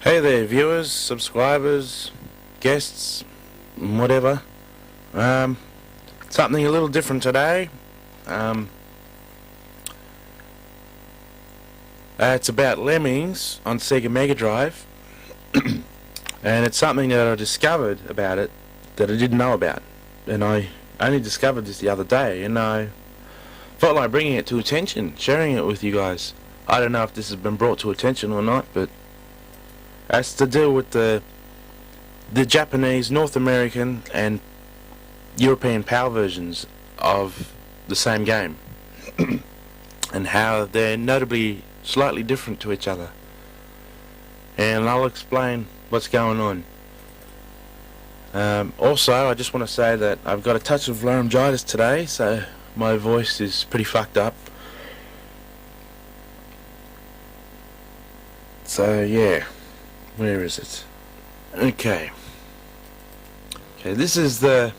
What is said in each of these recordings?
Hey there, viewers, subscribers, guests, whatever. Something a little different today. It's about Lemmings on Sega Mega Drive, and it's something that I discovered about it that I didn't know about, and I only discovered this the other day, and I felt like bringing it to attention, sharing it with you guys. I don't know if this has been brought to attention or not, but it's to do with the Japanese, North American and European PAL versions of the same game and how they're notably slightly different to each other, and I'll explain what's going on. Also, I just want to say that I've got a touch of laryngitis today, so my voice is pretty fucked up. So yeah, where is it? Okay, this is the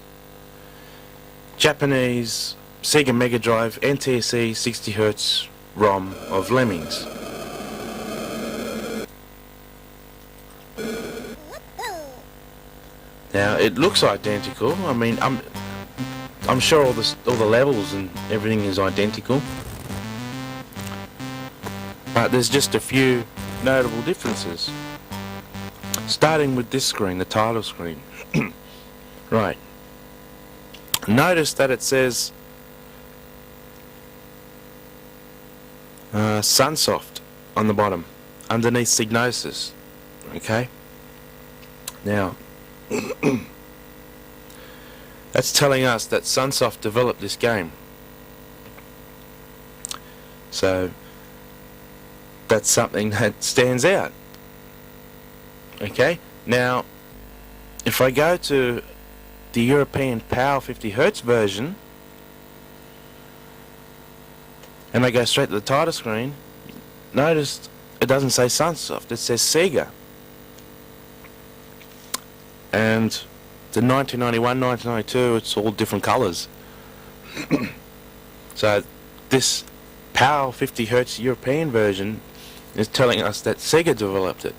Japanese Sega Mega Drive NTSC 60Hz ROM of Lemmings. Now it looks identical. I mean, I'm sure all the levels and everything is identical, but there's just a few notable differences. Starting with this screen, the title screen. Right. Notice that it says Sunsoft on the bottom, underneath Psygnosis. Okay? Now, that's telling us that Sunsoft developed this game. So, that's something that stands out. Okay? Now, if I go to the European PAL 50Hz version and I go straight to the title screen, notice it doesn't say Sunsoft, it says Sega. And the 1991, 1992, it's all different colours. So this PAL 50Hz European version is telling us that Sega developed it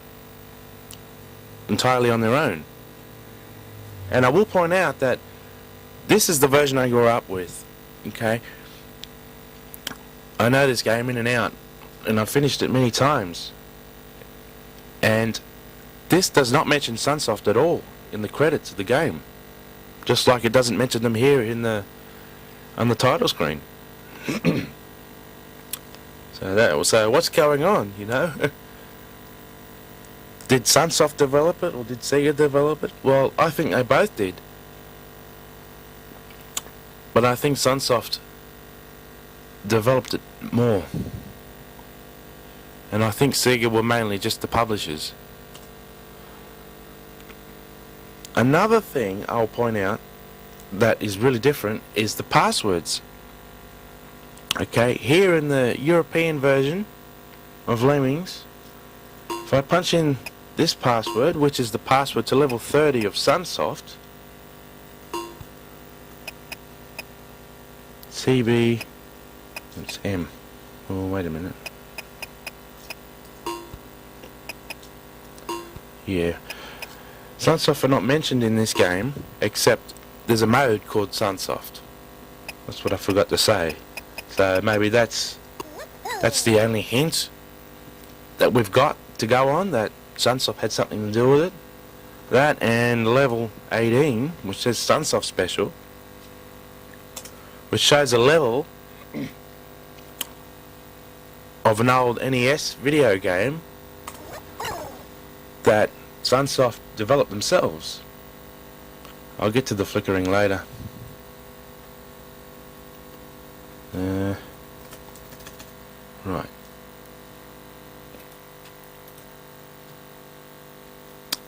entirely on their own. And I will point out that this is the version I grew up with. Okay, I know this game in and out, and I've finished it many times. And this does not mention Sunsoft at all in the credits of the game, just like it doesn't mention them here on the title screen. So what's going on, you know? Did Sunsoft develop it, or did Sega develop it? Well, I think they both did. But I think Sunsoft developed it more. And I think Sega were mainly just the publishers. Another thing I'll point out that is really different is the passwords. Okay, here in the European version of Lemmings, if I punch in this password, which is the password to level 30 of Sunsoft, CB, it's M. Oh, wait a minute. Yeah, Sunsoft are not mentioned in this game, except there's a mode called Sunsoft. That's what I forgot to say. So maybe that's the only hint that we've got to go on, that Sunsoft had something to do with it. That and level 18, which says Sunsoft Special, which shows a level of an old NES video game that Sunsoft developed themselves. I'll get to the flickering later. Right.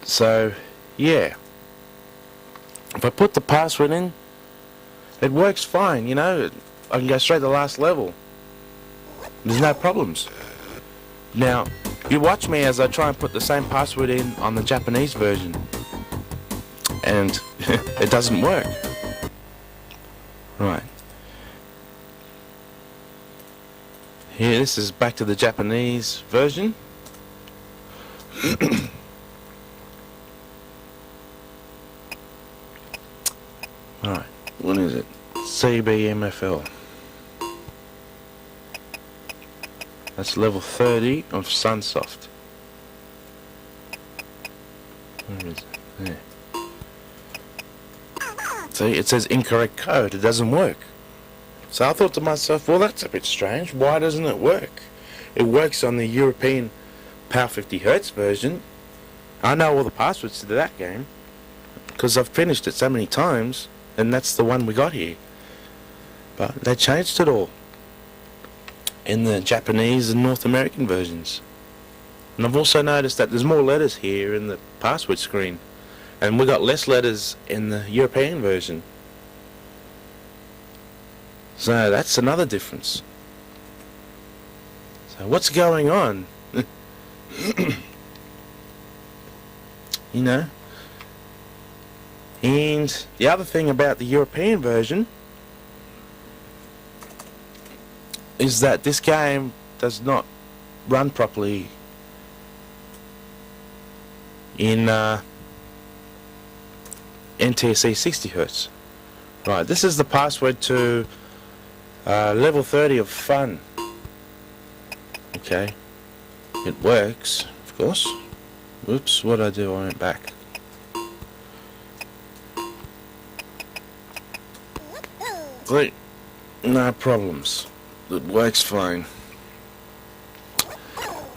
So, yeah. If I put the password in, it works fine, you know. I can go straight to the last level. There's no problems. Now, you watch me as I try and put the same password in on the Japanese version, and it doesn't work. Right. Here, this is back to the Japanese version. What is it? CBMFL. That's level 30 of Sunsoft. Where is it? There. See, it says incorrect code. It doesn't work. So I thought to myself, well, that's a bit strange. Why doesn't it work? It works on the European PAL 50Hz version. I know all the passwords to that game because I've finished it so many times, and that's the one we got here. But they changed it all in the Japanese and North American versions. And I've also noticed that there's more letters here in the password screen, and we got less letters in the European version. So that's another difference. So what's going on? You know? And the other thing about the European version is that this game does not run properly in NTSC 60Hz. Right, this is the password to level 30 of Fun. Okay, it works, of course. Oops, what did I do? I went back. Great, no problems. It works fine.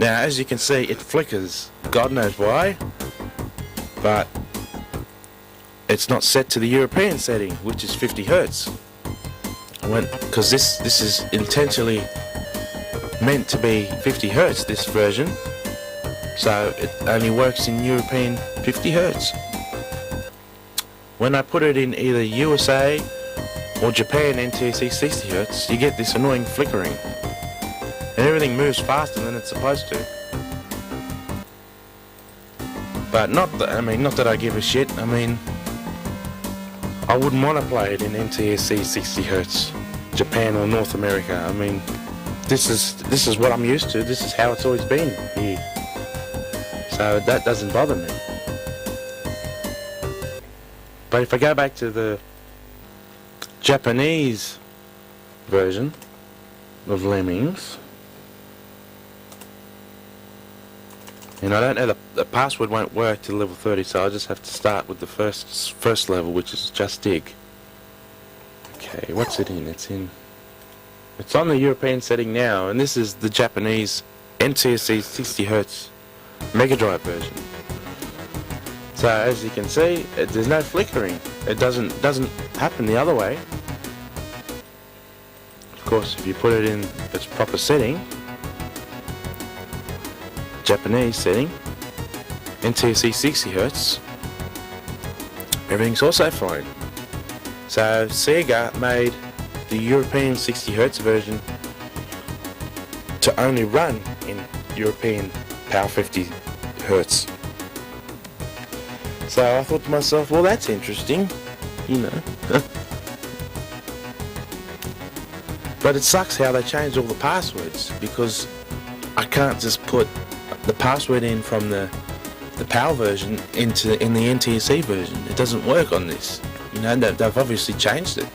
Now, as you can see, it flickers. God knows why, but it's not set to the European setting, which is 50 Hz. Because this is intentionally meant to be 50 Hz, this version, so it only works in European 50 Hz. When I put it in either USA or Japan NTSC 60 Hz, you get this annoying flickering, and everything moves faster than it's supposed to. But not that I give a shit. I mean, I wouldn't want to play it in NTSC 60 Hz, Japan or North America. I mean, this is what I'm used to. This is how it's always been here. So that doesn't bother me. But if I go back to the Japanese version of Lemmings, and I don't know, the password won't work to level 30, so I'll just have to start with the first level, which is Just Dig. Okay, what's it in? It's on the European setting now, and this is the Japanese NTSC 60 Hz Mega Drive version. So as you can see, there's no flickering. It doesn't happen the other way. Of course, if you put it in its proper setting, Japanese setting, NTSC 60 Hz, everything's also fine. So Sega made the European 60 Hz version to only run in European PAL 50 Hz. So I thought to myself, well, that's interesting, you know. But it sucks how they changed all the passwords, because I can't just put the password in from the PAL version in the NTSC version. It doesn't work on this. You know, they've obviously changed it.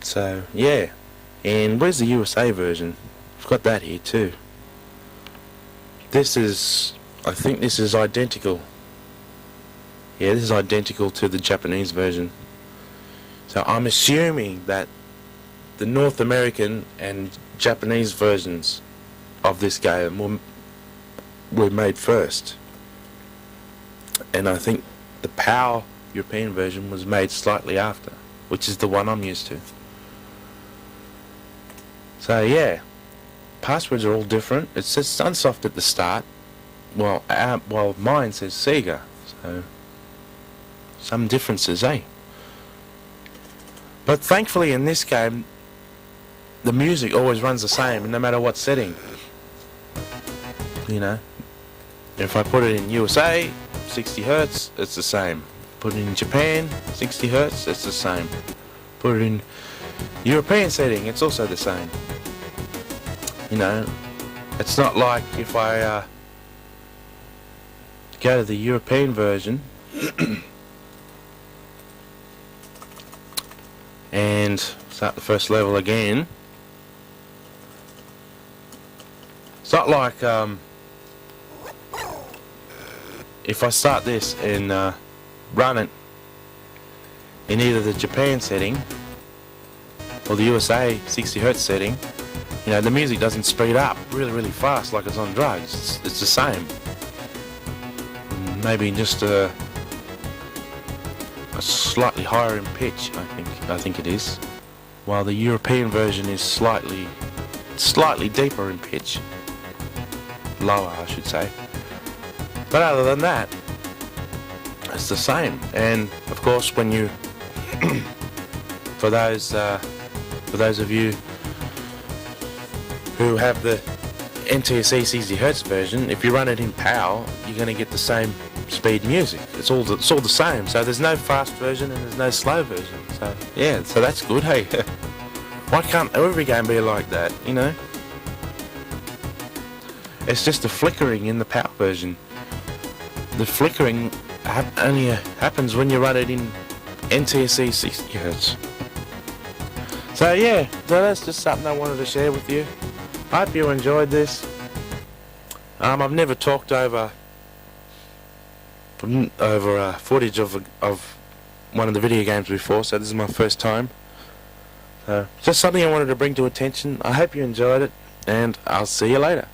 So yeah, and where's the USA version? I've got that here too. I think this is identical. Yeah, this is identical to the Japanese version. So I'm assuming that the North American and Japanese versions of this game were made first, and I think the PAL European version was made slightly after, which is the one I'm used to. So yeah, passwords are all different. It says Sunsoft at the start, well mine says Sega, so some differences, eh? But thankfully in this game, the music always runs the same no matter what setting. You know, if I put it in USA 60 Hz, it's the same. Put it in Japan 60 Hz, it's the same. Put it in European setting, it's also the same. You know, it's not like if I go to the European version And start the first level again. It's not like if I start this and run it in either the Japan setting or the USA 60 Hz setting, you know, the music doesn't speed up really fast like it's on drugs. It's the same. Maybe just a slightly higher in pitch, I think it is, while the European version is slightly deeper in pitch, lower I should say. But other than that, it's the same. And of course, when you for those of you who have the NTSC 60 Hz version, if you run it in PAL, you're going to get the same speed music. It's all the same. So there's no fast version and there's no slow version. So yeah, so that's good. Hey, why can't every game be like that? You know, it's just the flickering in the PAL version. The flickering only happens when you run it in NTSC 60 Hz. So yeah, so that's just something I wanted to share with you. I hope you enjoyed this. I've never talked over footage of one of the video games before, so this is my first time. So just something I wanted to bring to attention. I hope you enjoyed it, and I'll see you later.